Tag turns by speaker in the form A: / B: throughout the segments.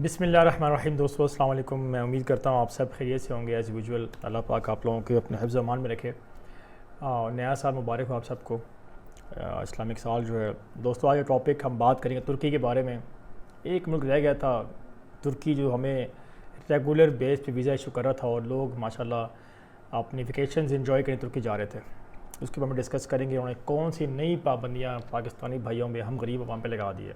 A: बिस्मिल्लाहिर्रहमानिर्रहीम। दोस्तों अस्सलाम वालेकुम। मैं उम्मीद करता हूँ आप सब खैरियत से होंगे। एज़ यूजुअल अल्लाह पाक आप लोगों के अपने हिफ्ज़ अमान में रखे। नया साल मुबारक हो आप सबको। इस्लामिक साल जो है दोस्तों, आज टॉपिक हम बात करेंगे तुर्की के बारे में। एक मुल्क रह गया था तुर्की, जो हमें रेगुलर बेस पे वीज़ा इशू कर रहा था और लोग माशाल्लाह अपनी वेकेशंस एंजॉय करने तुर्की जा रहे थे। उसके बारे में डिस्कस करेंगे उन्होंने कौन सी नई पाबंदियाँ पाकिस्तानी भाइयों में, हम गरीब अवाम पे लगा दी है।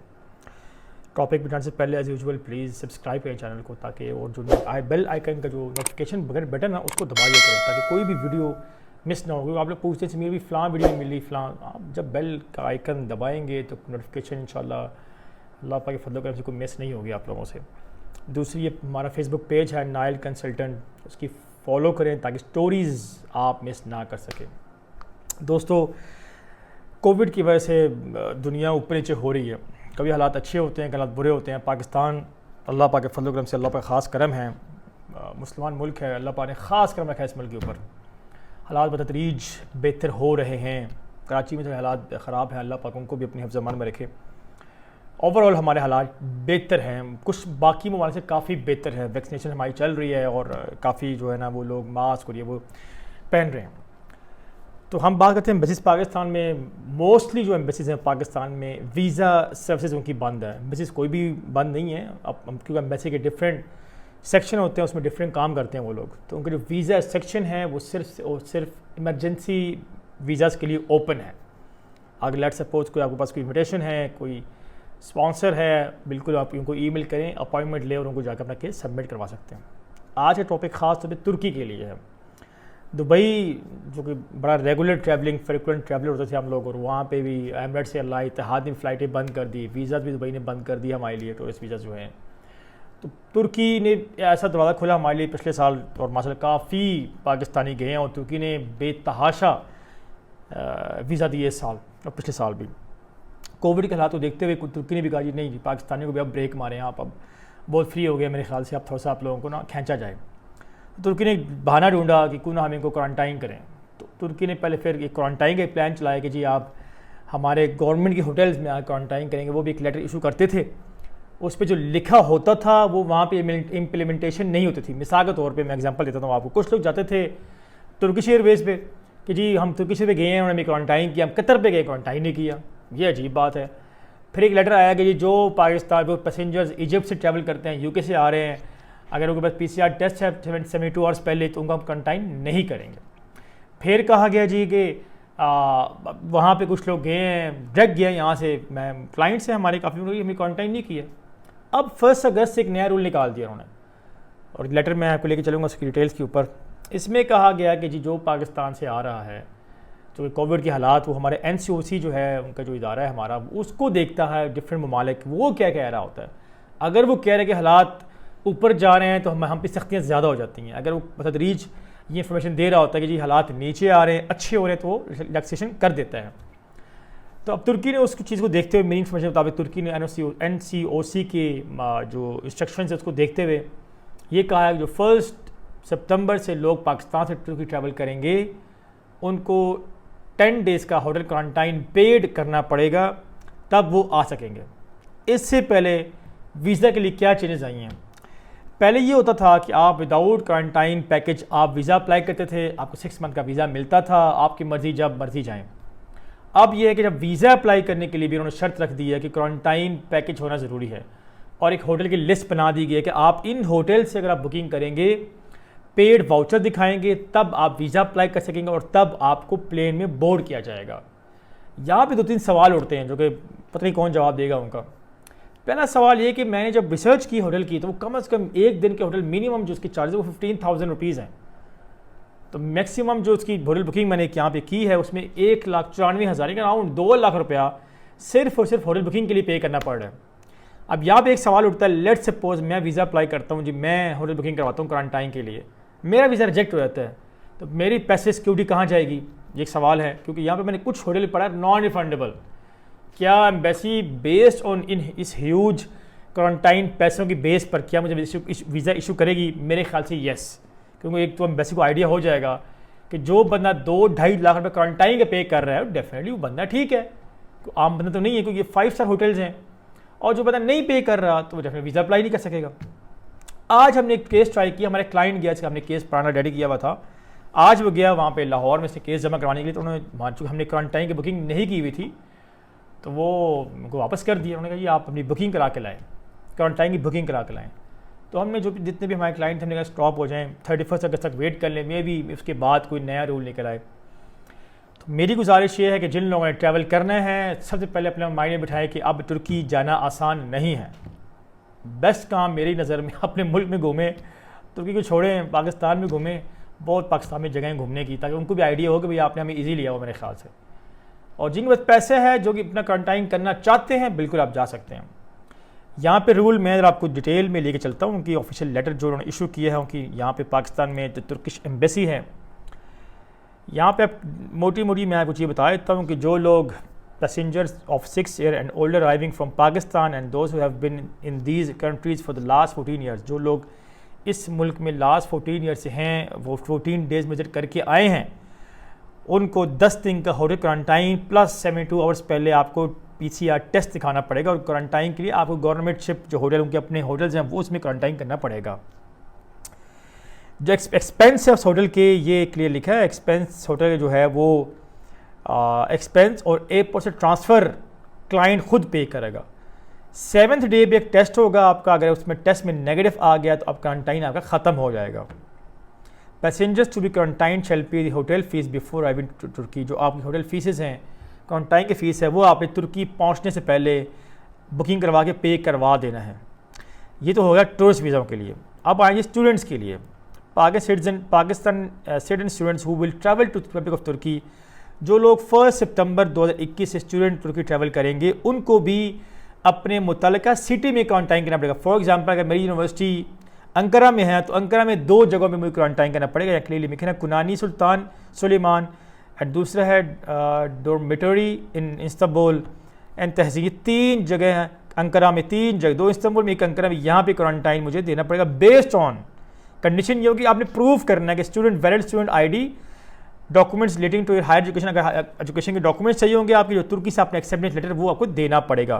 A: टॉपिक में जाने से पहले एज़ यूजुअल प्लीज़ सब्सक्राइब करें चैनल को, ताकि और जो बेल आइकन का जो नोटिफिकेशन बटन है उसको दबाइए करें, ताकि कोई भी वीडियो मिस ना हो। क्योंकि आप लोग पूछते हैं मेरी भी फ़लाँ वीडियो मिली फ़लाँ, आप जब बेल का आइकन दबाएंगे तो नोटिफिकेशन इंशाल्लाह अल्लाह पाक के फजल करम से कोई मिस नहीं होगी आप लोगों से। दूसरी, ये हमारा फेसबुक पेज है नाइल कंसल्टेंट, उसकी फॉलो करें ताकि स्टोरीज़ आप मिस ना कर सकें। दोस्तों, कोविड की वजह से दुनिया ऊपर नीचे हो रही है। कभी हालात अच्छे होते हैं, कभी हालात बुरे होते हैं। पाकिस्तान अल्लाह पाक के फजल करम से, अल्लाह पाक ख़ास करम है, मुसलमान मुल्क है, अल्लाह पाक ने ख़ास करम रखा है इस मुल्क के ऊपर। हालात बतदरीज बेहतर हो रहे हैं। कराची में जो हालात ख़राब हैं, अल्लाह पाक उनको भी अपनी हिफ्ज़ अमान में रखे। ओवरऑल हमारे हालात बेहतर हैं, कुछ बाकी ममालिक से काफ़ी बेहतर है। वैक्सीनेशन हमारी चल रही है और काफ़ी जो है ना वो लोग मास्क और ये वो पहन रहे हैं। तो हम बात करते हैं एम्बेसीज़ पाकिस्तान में। मोस्टली जो एम्बेसीज़ हैं पाकिस्तान में, वीज़ा सर्विसेज उनकी बंद है। एम्बेसीज़ कोई भी बंद नहीं है, अब क्योंकि एम्बेसी के डिफरेंट सेक्शन होते हैं, उसमें डिफरेंट काम करते हैं वो लोग। तो उनके जो वीज़ा सेक्शन है वो सिर्फ इमरजेंसी वीज़ाज़ के लिए ओपन है। अगर लेट सपोज कोई आपके पास कोई इन्विटेशन है, कोई स्पॉन्सर है, बिल्कुल आप उनको ईमेल करें, अपॉइंटमेंट लें और उनको जाकर अपना केस सबमिट करवा सकते हैं। आज का टॉपिक ख़ास तौर पर तुर्की के लिए है। दुबई जो कि बड़ा रेगुलर ट्रैवलिंग फ्रिक्वेंट ट्रैवलर होते थे हम लोग, और वहाँ पे भी एमिरेट्स से अल्लाह इत्तेहाद ने फ़्लाइटें बंद कर दी, वीज़ा भी दुबई ने बंद कर दी हमारे लिए, टूरिस्ट वीज़ा जो हैं। तो तुर्की ने ऐसा दरवाज़ा खोला हमारे लिए पिछले साल, और माशाल्लाह काफ़ी पाकिस्तानी गए हैं और तुर्की ने बेतहाशा वीज़ा दिए इस साल और पिछले साल भी। कोविड के हालात को देखते हुए तुर्की ने भी कहा जी नहीं जी, पाकिस्तानियों को भी अब ब्रेक मारें, आप अब बहुत फ्री हो गए मेरे ख्याल से, अब थोड़ा सा आप लोगों को ना खींचा जाए। तुर्की ने बहाना ढूंढा कि क्यों ना हम इनको क्वारंटाइन करें। तो तुर्की ने पहले फिर एक क्वारंटाइन का प्लान चलाया कि जी आप हमारे गवर्नमेंट के होटल्स में आकर क्वारंटाइन करेंगे। वो भी एक लेटर इशू करते थे, उस पर जो लिखा होता था वो वहाँ पे इम्प्लीमेंटेशन नहीं होती थी। मिसाल के तौर पे मैं एग्जांपल देता हूँ आपको। कुछ लोग जाते थे तुर्किश एयरवेज़ पे कि जी हम तुर्किश पे गए हैं, उन्होंने क्वारंटाइन किया, हम कतर पे गए, क्वारंटाइन नहीं किया। ये अजीब बात है। फिर एक लेटर आया कि जी जो पाकिस्तान वो पैसेंजर्स इजिप्ट से ट्रैवल करते हैं, यूके से आ रहे हैं, अगर उनके पास PCR टेस्ट है 72 आवर्स पहले, तो उनको हम क्वारंटाइन नहीं करेंगे। फिर कहा गया जी कि वहाँ पे कुछ लोग गए हैं, ड्रग गए यहाँ से, मैं क्लाइंट से हमारे काफ़ी लोग हमें क्वारंटाइन नहीं किया। अब 1 अगस्त से एक नया रूल निकाल दिया उन्होंने, और लेटर मैं आपको लेके चलूँगा उसकी डिटेल्स के ऊपर। इसमें कहा गया कि जी जो पाकिस्तान से आ रहा है, जो कोविड के हालात, वो हमारे NCOC जो है उनका जो इदारा है हमारा, उसको देखता है डिफरेंट ममालिक, वो क्या कह रहा होता है। अगर वो कह रहे हैं कि हालात ऊपर जा रहे हैं तो हम पे सख्तियाँ ज़्यादा हो जाती हैं। अगर वो बतदरीज ये इन्फॉर्मेशन दे रहा होता है कि जी हालात नीचे आ रहे हैं, अच्छे हो रहे हैं, तो वो रिलैक्सेशन कर देता है। तो अब तुर्की ने उसकी चीज़ को देखते हुए, मेरी इन्फॉर्मेशन के मुताबिक तुर्की ने NCOC के जो इंस्ट्रक्शन है उसको देखते हुए ये कहा है कि जो 1 सितंबर से लोग पाकिस्तान से तुर्की ट्रैवल करेंगे उनको 10 डेज़ का होटल क्वारंटाइन पेड करना पड़ेगा, तब वो आ सकेंगे। इससे पहले वीज़ा के लिए क्या चेंजेस आई हैं। पहले ये होता था कि आप विदाउट क्वारंटाइन पैकेज आप वीज़ा अप्लाई करते थे, आपको 6 मंथ का वीज़ा मिलता था, आपकी मर्ज़ी जब मर्ज़ी जाएं। अब यह है कि जब वीज़ा अप्लाई करने के लिए भी उन्होंने शर्त रख दी है कि क्वारंटाइन पैकेज होना ज़रूरी है, और एक होटल की लिस्ट बना दी गई है कि आप इन होटल से अगर आप बुकिंग करेंगे, पेड वाउचर दिखाएंगे, तब आप वीज़ा अप्लाई कर सकेंगे और तब आपको प्लेन में बोर्ड किया जाएगा। यहाँ पे 2-3 सवाल उठते हैं जो कि पता नहीं कौन जवाब देगा उनका। पहला सवाल ये कि मैंने जब रिसर्च की होटल की, तो वो कम से कम एक दिन के होटल मिनिमम जो उसकी चार्जेस वो 15,000 रुपीज़ हैं। तो मैक्सिमम जो उसकी होटल बुकिंग मैंने यहाँ पे की है उसमें 1,94,000 के अराउंड 2 लाख रुपया सिर्फ और सिर्फ होटल बुकिंग के लिए पे करना पड़ रहा है। अब यहाँ पे एक सवाल उठता है, लेट सपोज मैं वीज़ा अप्लाई करता हूँ जी, मैं होटल बुकिंग करवाता हूँ क्वारंटाइन के लिए, मेरा वीज़ा रिजेक्ट हो जाता है, तो मेरी पैसे सिक्योरिटी कहाँ जाएगी, ये एक सवाल है। क्योंकि यहाँ पे मैंने कुछ होटल पढ़ा है नॉन रिफंडेबल। क्या एम्बेसी बेस्ड ऑन इस ह्यूज क्वारंटाइन पैसों की बेस पर क्या मुझे वीज़ा इशू करेगी? मेरे ख्याल से येस, क्योंकि एक तो एम्बेसी को आइडिया हो जाएगा कि जो बंदा 2-2.5 लाख रुपये क्वारंटाइन का पे कर रहा है डेफिनेटली वो बंदा ठीक है, आम बंदा तो नहीं है, क्योंकि ये 5 स्टार होटल्स हैं और जो बंदा नहीं पे कर रहा तो वो डेफिनेटली वीज़ा अप्लाई नहीं कर सकेगा। आज हमने एक केस ट्राई किया, हमारे क्लाइंट गया, हमने केस पुराना रेडी किया हुआ था, आज वो गया वहाँ पे लाहौर में से केस जमा करवाने के लिए, तो उन्होंने चूँकि हमने क्वारंटाइन की बुकिंग नहीं की हुई थी तो वो उनको वापस कर दिया। उन्होंने कहा जी आप अपनी बुकिंग करा के लाएँ, क्वारंटाइन की बुकिंग करा के लाएँ। तो हमने जो जितने भी हमारे क्लाइंट थे हमने कहा स्टॉप हो जाएँ, 31 अगस्त तक वेट कर लें, मे भी उसके बाद कोई नया रूल निकल आए। तो मेरी गुजारिश ये है कि जिन लोगों ने ट्रैवल करना है सबसे पहले अपने माइंड में बिठाएं कि अब तुर्की जाना आसान नहीं है। बेस्ट काम मेरी नज़र में अपने मुल्क में घूमें, तुर्की को छोड़ें, पाकिस्तान में घूमें, बहुत पाकिस्तान में जगहें घूमने की, ताकि उनको भी आइडिया हो कि भाई आपने हमें ईजी लिया हो मेरे ख्याल से। और जिनके पास पैसे हैं जो कि अपना क्वारंटाइन करना चाहते हैं बिल्कुल आप जा सकते हैं। यहाँ पे रूल मैं आपको डिटेल में लेके चलता हूँ, उनकी ऑफिशियल लेटर जो उन्होंने इशू किया है कि यहाँ पे पाकिस्तान में जो तुर्किश एम्बेसी है, यहाँ पे मोटी मोटी मैं आपको ये बता देता हूँ कि जो लोग passengers of 6 year and older arriving from Pakistan and those who have been in these countries for the last 14 years, जो लोग इस मुल्क में लास्ट 14 ईयर से हैं, वो 14 डेज़ विजिट करके आए हैं, उनको 10 दिन का होटल क्वारंटाइन प्लस 72 आवर्स पहले आपको PCR टेस्ट दिखाना पड़ेगा। और क्वारंटाइन के लिए आपको गवर्नमेंट शिप जो होटल उनके अपने होटल्स हैं वो उसमें क्वारंटाइन करना पड़ेगा। जो एक्सपेंस है उस होटल के ये क्लियर लिखा है, एक्सपेंस होटल जो है वो एक्सपेंस और एयरपोर्ट से ट्रांसफ़र क्लाइंट खुद पे करेगा। 7th डे भी एक टेस्ट होगा आपका, अगर उसमें टेस्ट में नेगेटिव आ गया तो अब क्वारंटाइन आपका ख़त्म हो जाएगा। Passengers to be quarantine shall pay the hotel fees before arriving to Turkey, जो आपकी होटल फीसेस हैं, क्वारंटाइन की फ़ीस है, वो आपने तुर्की पहुंचने से पहले बुकिंग करवा के पे करवा देना है। ये तो होगा टूरिस्ट वीज़ाओं के लिए। अब आएंगे स्टूडेंट्स के लिए। Pakistan citizen students who will travel to Republic of Turkey, जो लोग 1 सितंबर 2021 से स्टूडेंट तुर्की ट्रैवल करेंगे उनको भी अपने मुतल्लिका सिटी में क्वारंटाइन करना पड़ेगा। फॉर एग्जांपल अगर मेरी यूनिवर्सिटी अंकारा में है तो अंकारा में 2 जगहों में मुझे क्वारंटाइन करना पड़ेगा। या क्लियरली लिखना कुनानी सुल्तान सुलेमान एंड दूसरा है डॉर्मेटरी इन इस्तांबुल एंड तहजीब। 3 जगह हैं अंकारा में, 3 जगह, 2 इस्तांबुल में, 1 अंकारा में। यहाँ पे क्वारंटाइन मुझे देना पड़ेगा बेस्ड ऑन कंडीशन ये होगी आपने प्रूव करना है कि student valid student ID, documents relating to higher education, अगर एजुकेशन के डॉक्यूमेंट्स चाहिए होंगे आपकी, जो तुर्की से आपने एक्सेप्टेंस लेटर वो आपको देना पड़ेगा।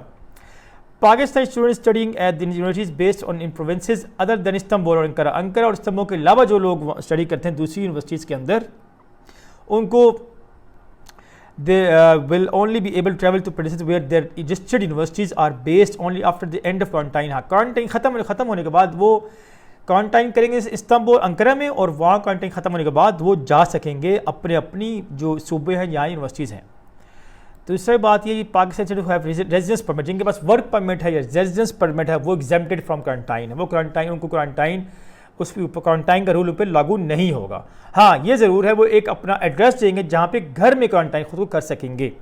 A: Pakistani students studying at the universities based on in provinces other than Istanbul और अंकारा और इस्तांबुल के अलावा जो लोग स्टडी करते हैं दूसरी यूनिवर्सिटीज़ के अंदर, उनको they will only be able to travel to places where their registered universities are based only after the end of quarantine. हाँ, क्वारंटाइन खत्म होने के बाद वो क्वारंटाइन करेंगे इस्तांबुल अंकारा में, और वहाँ क्वारंटाइन ख़त्म होने के बाद वो जा सकेंगे अपने अपनी जो सूबे हैं यहाँ यूनिवर्सिटीज़ हैं। तो दूसरी बात ये कि पाकिस्तान रेजिडेंस परमिट, जिनके पास वर्क परमिट है या रेजिडेंस परमिट है, वो एग्जेम्प्टेड फ्रॉम क्वारंटाइन है। वो क्वारंटाइन उनको क्वारंटाइन उसके ऊपर क्वारंटाइन का रूल ऊपर लागू नहीं होगा। हाँ, ये ज़रूर है वो एक अपना एड्रेस देंगे जहाँ पे घर में क्वारंटाइन खुद को कर सकेंगे।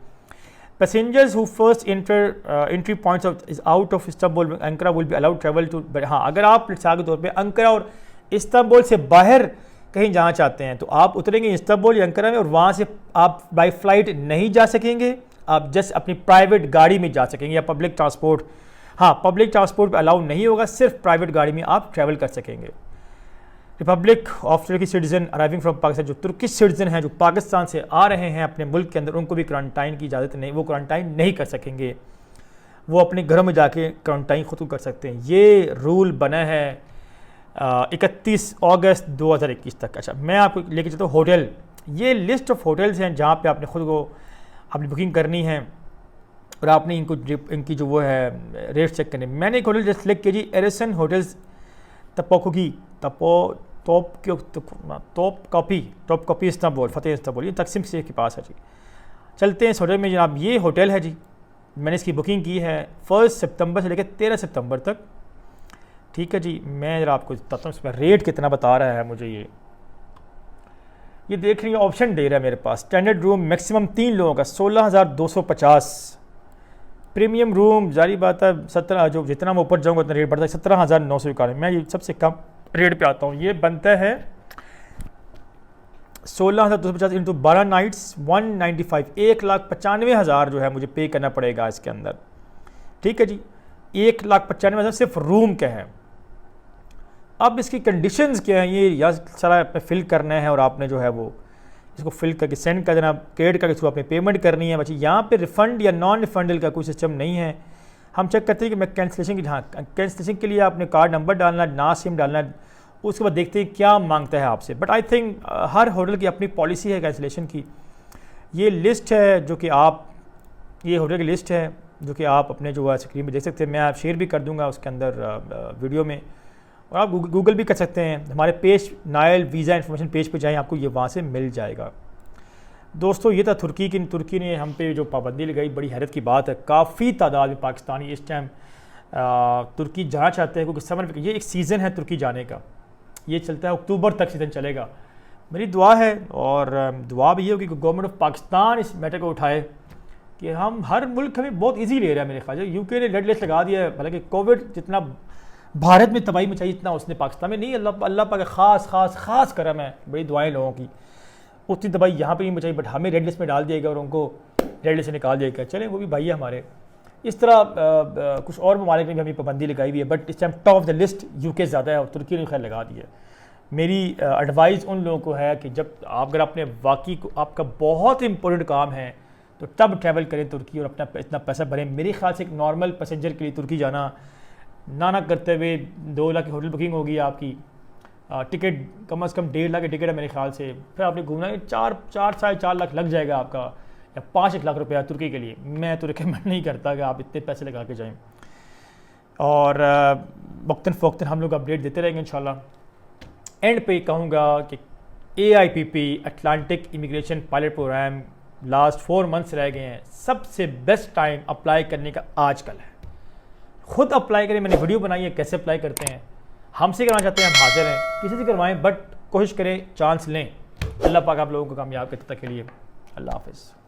A: Passengers who first entry points out of Istanbul Ankara will be allowed travel to. हाँ, अगर आप मिसाल के तौर पे अंकारा और इस्तांबुल से बाहर कहीं जाना चाहते हैं तो आप उतरेंगे इस्तांबुल या अंकारा में, और वहाँ से आप बाई फ्लाइट नहीं जा सकेंगे, आप जस्ट अपनी प्राइवेट गाड़ी में जा सकेंगे या पब्लिक ट्रांसपोर्ट। हाँ, पब्लिक ट्रांसपोर्ट पे अलाउ नहीं होगा, सिर्फ प्राइवेट गाड़ी में आप ट्रैवल कर सकेंगे। Republic of Turkey citizen arriving from Pakistan, जो तुर्किश सिटीजन हैं जो पाकिस्तान से आ रहे हैं अपने मुल्क के अंदर, उनको भी क्वारंटाइन की इजाज़त नहीं, वो क्वारंटाइन नहीं कर सकेंगे, वो अपने घरों में जाके क्वारंटाइन खुद कर सकते हैं। ये रूल बना है 31 अगस्त 2021 तक। अच्छा, मैं आपको लेके चलता हूँ होटल। ये लिस्ट ऑफ होटल्स हैं जहाँ पे आपने खुद को अपनी बुकिंग करनी है और आपने इनकी जो वो है रेट चेक करने। मैंने एक होटल जस्ट सेलेक्ट किया जी, एरिसन होटल्स तपोकी टॉप कॉपी इस्तांबुल, फतेह इस्तांबुल, ये तकसीम से के पास है जी। चलते हैं इस होटल में जनाब। ये होटल है जी, मैंने इसकी बुकिंग की है 1 सितंबर से लेकर 13 सितंबर तक। ठीक है जी, मैं जरा आपको बताता हूँ इसमें रेट कितना बता रहा है मुझे। ये देख रही है, ऑप्शन दे रहा है मेरे पास। स्टैंडर्ड रूम मैक्सिमम 3 लोगों का 16,250। प्रीमियम रूम जारी बात है 17, जो जितना मैं ऊपर जाऊँगा उतना रेट बढ़ता है, 17,991। मैं ये सबसे कम रेट पे आता हूँ। ये बनता है 16,250 इंटू 12 नाइट्स 195, 1,95,000 जो है मुझे पे करना पड़ेगा इसके अंदर। ठीक है जी, 1,95,000 सिर्फ रूम का है। अब इसकी कंडीशंस क्या हैं, ये या सारा आपने फिल करना है और आपने जो है वो इसको फिल करके सेंड कर देना, क्रेडिट कार्ड के थ्रू आपने पेमेंट करनी है। बच्चे यहाँ पे रिफ़ंड या नॉन रिफंडल का कोई सिस्टम नहीं है। हम चेक करते हैं कि मैं कैंसिलेशन की, हाँ कैंसिलेशन के लिए आपने कार्ड नंबर डालना, ना सिम डालना, उसके बाद देखते हैं क्या मांगता है आपसे। But I think her hotel की अपनी पॉलिसी है कैंसिलेशन की। ये लिस्ट है जो कि आप, ये होटल की लिस्ट है जो कि आप अपने जो है स्क्रीन में देख सकते हैं, मैं आप शेयर भी कर दूंगा उसके अंदर वीडियो में, और आप गूगल भी कर सकते हैं। हमारे page Nile visa information page पे जाएं, आपको ये वहाँ से मिल जाएगा। दोस्तों ये था तुर्की ने हम पे जो पाबंदी लगाई, बड़ी हैरत की बात है। काफ़ी तादाद में पाकिस्तानी इस टाइम तुर्की जाना चाहते हैं, क्योंकि समर, ये एक सीज़न है तुर्की जाने का, ये चलता है अक्टूबर तक सीज़न चलेगा। मेरी दुआ है और दुआ भी ये होगी कि गवर्नमेंट ऑफ पाकिस्तान इस मैटर को उठाए कि हम, हर मुल्क हमें बहुत इजी ले रहा है। मेरे ख्याल से यूके ने रेड लिस्ट लगा दिया है, हालांकि कोविड जितना भारत में तबाही मचाई इतना उसने पाकिस्तान में नहीं। अल्लाह पाक ख़ास करम है, बड़ी दुआएं लोगों की, उतनी तबाही यहाँ पे नहीं मचाई, बट हमें रेड लिस्ट में डाल दिएगा और उनको रेड लिस्ट से निकाल दिएगा। चलें, वो भी भाई है हमारे। इस तरह कुछ और ममालिक ने भी हमें पाबंदी लगाई हुई है, बट इस time top of the list UK ज़्यादा है और तुर्की ने खैर लगा दी है। मेरी एडवाइस उन लोगों को है कि जब आप, अगर आपने वाकई को आपका बहुत इंपॉर्टेंट काम है तो तब ट्रैवल करें तुर्की और अपना इतना पैसा भरें। मेरे ख्याल से एक नॉर्मल पैसेंजर के लिए तुर्की जाना ना करते हुए 2 लाख की होटल बुकिंग होगी आपकी, टिकट कम से कम 1.5 लाख की टिकट है मेरे ख्याल से, फिर आपने घूमना है 4.5 लाख लग जाएगा आपका, या 5 लाख रुपया तुर्की के लिए। मैं तो रिकमेंड नहीं करता कि आप इतने पैसे लगा के जाएँ, और वक्तन फ़ौक्तन हम लोग अपडेट देते रहेंगे इंशाल्लाह। एंड पे कहूँगा कि AIPP Atlantic immigration pilot program last 4 months रह गए हैं, सबसे बेस्ट टाइम अप्लाई करने का आजकल है। खुद अप्लाई करें, मैंने वीडियो बनाई है कैसे अप्लाई करते हैं। हमसे करना चाहते हैं हम हाजिर हैं, किसी से करवाएं, बट कोशिश करें, चांस लें। अल्लाह पाक आप लोगों को कामयाब करने तक के लिए अल्लाह हाफ़िज़।